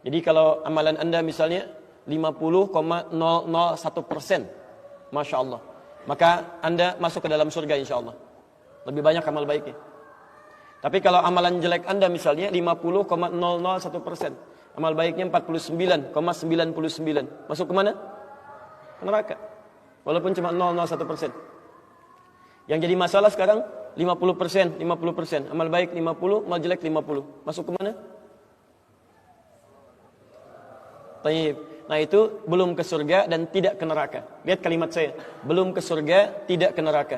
Jadi kalau amalan Anda misalnya 50,001%, Masya Allah, maka Anda masuk ke dalam surga insya Allah. Lebih banyak amal baiknya. Tapi kalau amalan jelek Anda misalnya 50,001%, amal baiknya 49,99, masuk kemana? Ke neraka. Walaupun cuma 001%. Yang jadi masalah sekarang 50%, amal baik 50, amal jelek 50. Masuk kemana? Taib. Nah itu belum ke surga dan tidak ke neraka. Lihat kalimat saya, belum ke surga, tidak ke neraka.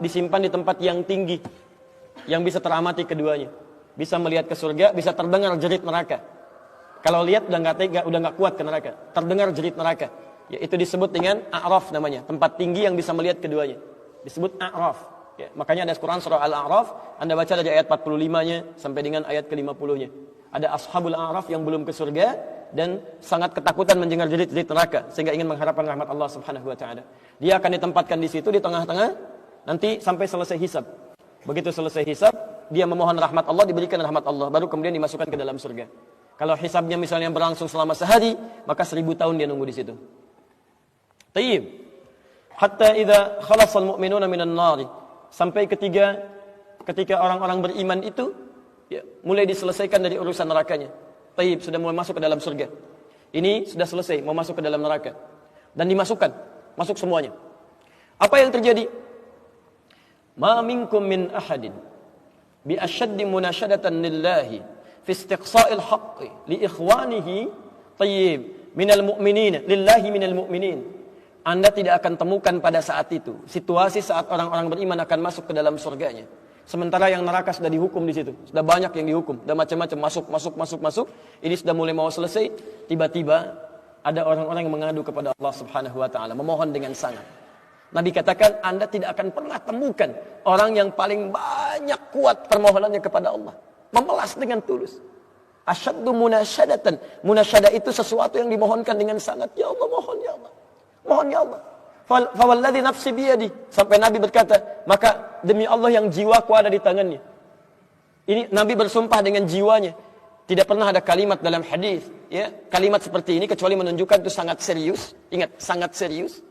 Disimpan di tempat yang tinggi, yang bisa teramati keduanya. Bisa melihat ke surga, bisa terdengar jerit neraka. Kalau lihat udah nggak kuat ke neraka. Terdengar jerit neraka. Ya, itu disebut dengan A'raf namanya, tempat tinggi yang bisa melihat keduanya. Disebut A'raf. Ya, makanya ada Quran surah Al-A'raf, Anda baca dari ayat 45-nya sampai dengan ayat ke-50-nya. Ada ashabul A'raf yang belum ke surga dan sangat ketakutan mendengar jerit-jerit neraka sehingga ingin mengharapkan rahmat Allah Subhanahu wa taala. Dia akan ditempatkan di situ di tengah-tengah nanti sampai selesai hisab. Begitu selesai hisab, dia memohon rahmat Allah, diberikan rahmat Allah, baru kemudian dimasukkan ke dalam surga. Kalau hisabnya misalnya berlangsung selama sehari, maka 1000 tahun dia nunggu di situ. Tayyib. Hatta idza khalasal mu'minuna minan nar. Sampai ketika orang-orang beriman itu ya, mulai diselesaikan dari urusan nerakanya. Tayyib, sudah mulai masuk ke dalam surga. Ini sudah selesai, mau masuk ke dalam neraka. Dan dimasukkan, masuk semuanya. Apa yang terjadi? Ma minkum min ahadin bi ashaddi munashadatan lillahi fi istiqsa'il haqqi li ikhwanihi tayyib minal mu'minin lillahi minal mu'minin. Anda tidak akan temukan pada saat itu situasi saat orang-orang beriman akan masuk ke dalam surganya. Sementara yang neraka sudah dihukum di situ, sudah banyak yang dihukum, sudah macam-macam masuk. Ini sudah mulai mau selesai, tiba-tiba ada orang-orang yang mengadu kepada Allah Subhanahu wa taala, memohon dengan sangat. Nabi katakan, Anda tidak akan pernah temukan orang yang paling banyak kuat permohonannya kepada Allah, memelas dengan tulus. Asyaddu munasyadatan. Munasyadah itu sesuatu yang dimohonkan dengan sangat. Ya Allah, mohon ya Allah. Mohon ya Allah. Fawalladzi nafsi biyadi. Sampai Nabi berkata, maka demi Allah yang jiwaku ada di tangannya. Ini Nabi bersumpah dengan jiwanya. Tidak pernah ada kalimat dalam hadis, ya, kalimat seperti ini kecuali menunjukkan itu sangat serius. Ingat, sangat serius.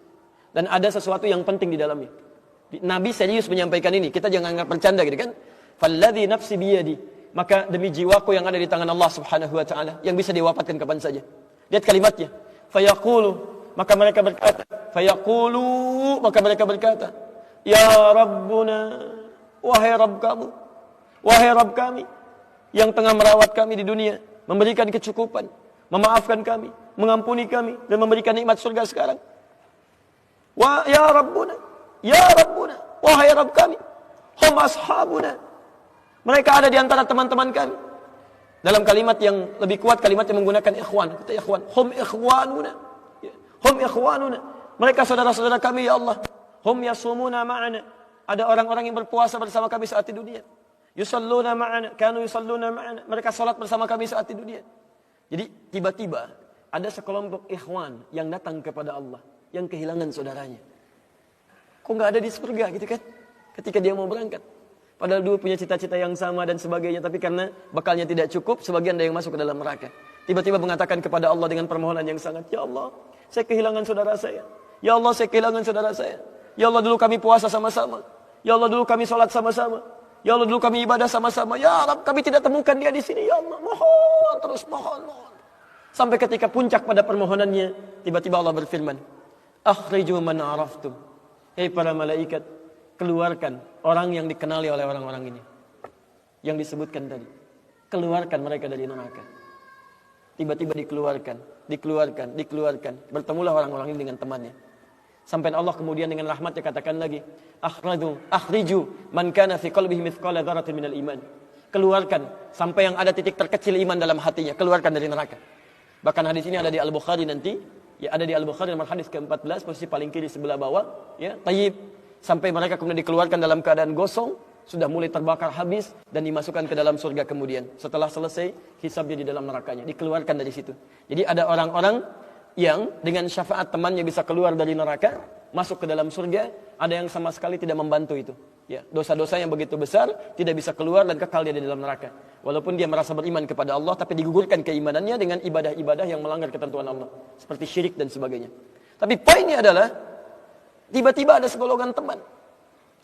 Dan ada sesuatu yang penting di dalamnya. Nabi serius menyampaikan ini. Kita jangan anggap bercanda gitu kan. Falladzi nafsi biyadi. Maka demi jiwaku yang ada di tangan Allah Subhanahu wa taala, yang bisa diwafatkan kapan saja. Lihat kalimatnya. Fayaqulu, maka mereka berkata, fayaqulu, maka mereka berkata, ya Rabbuna, wahai Rabb kamu, wahai Rabb kami yang tengah merawat kami di dunia, memberikan kecukupan, memaafkan kami, mengampuni kami dan memberikan nikmat surga sekarang. Wa ya Rabbuna, wahai Rabb kami, hum ashabuna. Mereka ada di antara teman-teman kami. Dalam kalimat yang lebih kuat, kalimat yang menggunakan ikhwan, kata ikhwan, hum ikhwanuna. Hum ikhwanuna. Mereka saudara-saudara kami ya Allah. Hum yasumuna ma'ana. Ada orang-orang yang berpuasa bersama kami saat di dunia. Yusalluna ma'ana, kanu yusalluna ma'ana. Mereka salat bersama kami saat di dunia. Jadi tiba-tiba ada sekelompok ikhwan yang datang kepada Allah, yang kehilangan saudaranya. Kok enggak ada di surga gitu kan? Ketika dia mau berangkat. Padahal dulu punya cita-cita yang sama dan sebagainya, tapi karena bekalnya tidak cukup, sebagian ada yang masuk ke dalam neraka. Tiba-tiba mengatakan kepada Allah dengan permohonan yang sangat, ya Allah, saya kehilangan saudara saya. Ya Allah, saya kehilangan saudara saya. Ya Allah, dulu kami puasa sama-sama. Ya Allah, dulu kami sholat sama-sama. Ya Allah, dulu kami ibadah sama-sama. Ya Rabb, kami tidak temukan dia di sini. Ya Allah, mohon, terus mohon. Sampai ketika puncak pada permohonannya, tiba-tiba Allah berfirman, akhriju man araftum. Hei para malaikat, keluarkan orang yang dikenali oleh orang-orang ini. Yang disebutkan tadi. Keluarkan mereka dari neraka. Tiba-tiba dikeluarkan. Bertemulah orang-orang ini dengan temannya. Sampai Allah kemudian dengan rahmatnya katakan lagi, akhriju man kana fi qalbihi mithqala dzarratin minal iman. Keluarkan sampai yang ada titik terkecil iman dalam hatinya, keluarkan dari neraka. Bahkan hadis ini ada di Al-Bukhari nanti, ya ada di Al-Bukhari nomor hadis ke-14, posisi paling kiri sebelah bawah, ya, tayyib. Sampai mereka kemudian dikeluarkan dalam keadaan gosong, sudah mulai terbakar habis dan dimasukkan ke dalam surga kemudian. Setelah selesai hisabnya di dalam nerakanya, dikeluarkan dari situ. Jadi ada orang-orang yang dengan syafaat temannya bisa keluar dari neraka, masuk ke dalam surga, ada yang sama sekali tidak membantu itu. Ya, dosa-dosa yang begitu besar tidak bisa keluar dan kekal dia di dalam neraka. Walaupun dia merasa beriman kepada Allah, tapi digugurkan keimanannya dengan ibadah-ibadah yang melanggar ketentuan Allah, seperti syirik dan sebagainya. Tapi poinnya adalah tiba-tiba ada segolongan teman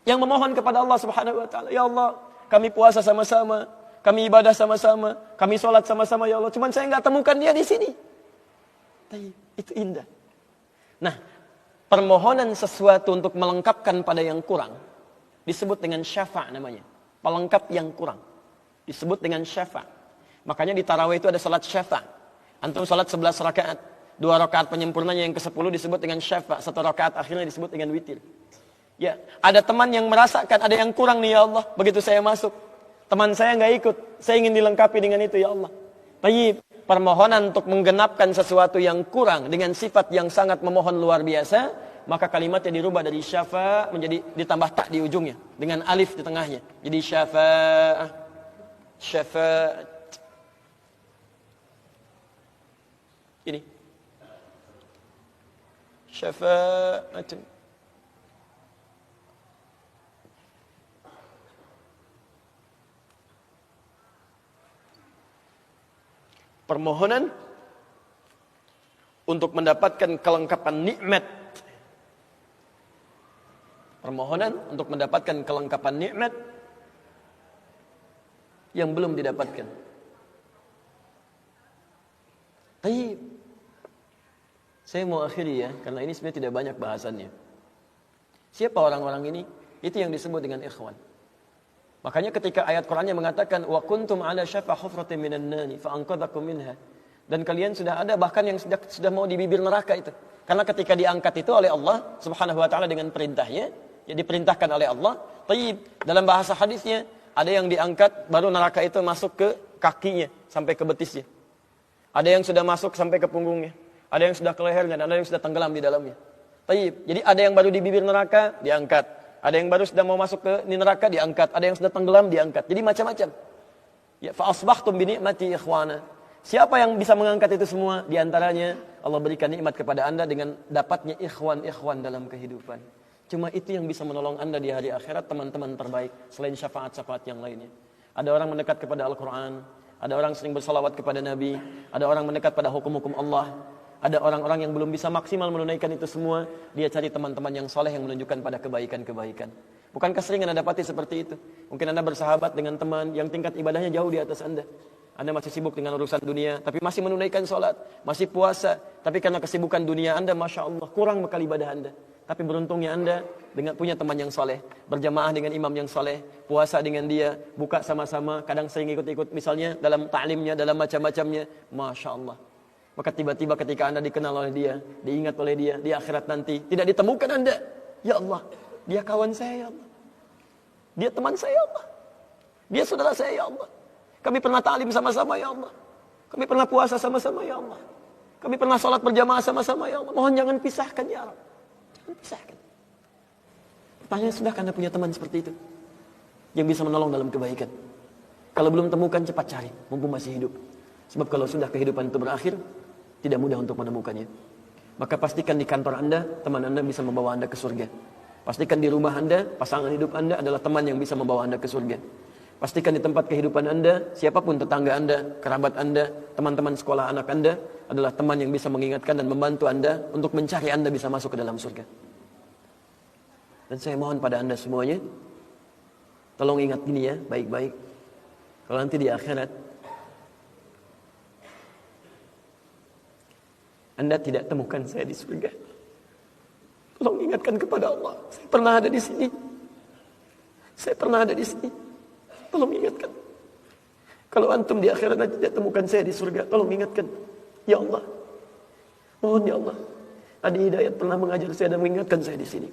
yang memohon kepada Allah Subhanahu wa taala, "Ya Allah, kami puasa sama-sama, kami ibadah sama-sama, kami sholat sama-sama ya Allah. Cuman saya nggak temukan dia di sini." Itu indah. Nah, permohonan sesuatu untuk melengkapkan pada yang kurang disebut dengan syafa' namanya. Pelengkap yang kurang disebut dengan syafa'. Makanya di tarawih itu ada salat syafa'. Antum salat 11 rakaat. 2 rakaat penyempurnanya yang ke-10 disebut dengan syafa'. 1 rakaat akhirnya disebut dengan witir. Ya, ada teman yang merasakan ada yang kurang nih ya Allah. Begitu saya masuk, teman saya nggak ikut. Saya ingin dilengkapi dengan itu ya Allah. Baik, permohonan untuk menggenapkan sesuatu yang kurang dengan sifat yang sangat memohon luar biasa, maka kalimatnya dirubah dari syafa' menjadi ditambah tak di ujungnya dengan alif di tengahnya. Jadi syafa'ah, syafa'at. Ini syafa'atun. Permohonan untuk mendapatkan kelengkapan nikmat. Permohonan untuk mendapatkan kelengkapan nikmat yang belum didapatkan. Baik. Saya mau akhiri ya, karena ini sebenarnya tidak banyak bahasannya. Siapa orang-orang ini? Itu yang disebut dengan ikhwan. Makanya ketika ayat Qur'annya mengatakan wa kuntum ala syafa hufratin minan nari fa anqadhakum minha, dan kalian sudah ada bahkan yang sudah mau di bibir neraka itu. Karena ketika diangkat itu oleh Allah Subhanahu wa taala dengan perintahnya, ya diperintahkan oleh Allah. Taib, dalam bahasa hadisnya ada yang diangkat baru neraka itu masuk ke kakinya sampai ke betisnya. Ada yang sudah masuk sampai ke punggungnya, ada yang sudah ke lehernya, dan ada yang sudah tenggelam di dalamnya. Taib. Jadi ada yang baru di bibir neraka diangkat. Ada yang baru sudah mau masuk ke neraka diangkat, ada yang sudah tenggelam diangkat. Jadi macam-macam. Ya, fa asbahtum bi ni'mati ikhwana. Siapa yang bisa mengangkat itu semua? Di antaranya Allah berikan nikmat kepada Anda dengan dapatnya ikhwan-ikhwan dalam kehidupan. Cuma itu yang bisa menolong Anda di hari akhirat, teman-teman terbaik selain syafaat-syafaat yang lainnya. Ada orang mendekat kepada Al-Qur'an, ada orang sering bersalawat kepada Nabi, ada orang mendekat pada hukum-hukum Allah. Ada orang-orang yang belum bisa maksimal menunaikan itu semua, dia cari teman-teman yang soleh yang menunjukkan pada kebaikan-kebaikan. Bukankah sering Anda dapati seperti itu? Mungkin Anda bersahabat dengan teman yang tingkat ibadahnya jauh di atas Anda. Anda masih sibuk dengan urusan dunia, tapi masih menunaikan sholat, masih puasa. Tapi karena kesibukan dunia Anda, Masya Allah, kurang bekal ibadah Anda. Tapi beruntungnya Anda dengan punya teman yang soleh, berjamaah dengan imam yang soleh, puasa dengan dia, buka sama-sama, kadang sering ikut-ikut misalnya dalam ta'limnya, dalam macam-macamnya. Masya Allah. Maka tiba-tiba ketika Anda dikenal oleh dia, diingat oleh dia, di akhirat nanti tidak ditemukan Anda. Ya Allah, dia kawan saya ya Allah. Dia teman saya ya Allah. Dia saudara saya ya Allah. Kami pernah ta'lim sama-sama ya Allah. Kami pernah puasa sama-sama ya Allah. Kami pernah sholat berjamaah sama-sama ya Allah. Mohon jangan pisahkan ya Allah. Jangan pisahkan. Pertanyaan, sudahkah Anda punya teman seperti itu? Yang bisa menolong dalam kebaikan? Kalau belum temukan, cepat cari, mumpung masih hidup. Sebab kalau sudah kehidupan itu berakhir, tidak mudah untuk menemukannya. Maka pastikan di kantor Anda, teman Anda bisa membawa Anda ke surga. Pastikan di rumah Anda, pasangan hidup Anda adalah teman yang bisa membawa Anda ke surga. Pastikan di tempat kehidupan Anda, siapapun tetangga Anda, kerabat Anda, teman-teman sekolah anak Anda adalah teman yang bisa mengingatkan dan membantu Anda untuk mencari Anda bisa masuk ke dalam surga. Dan saya mohon pada Anda semuanya, tolong ingat ini ya, baik-baik. Kalau nanti di akhirat Anda tidak temukan saya di surga, tolong ingatkan kepada Allah, saya pernah ada di sini. Saya pernah ada di sini. Tolong ingatkan. Kalau antum di akhirat nanti tidak temukan saya di surga, tolong ingatkan. Ya Allah, mohon ya Allah, Adi Hidayat pernah mengajar saya dan mengingatkan saya di sini.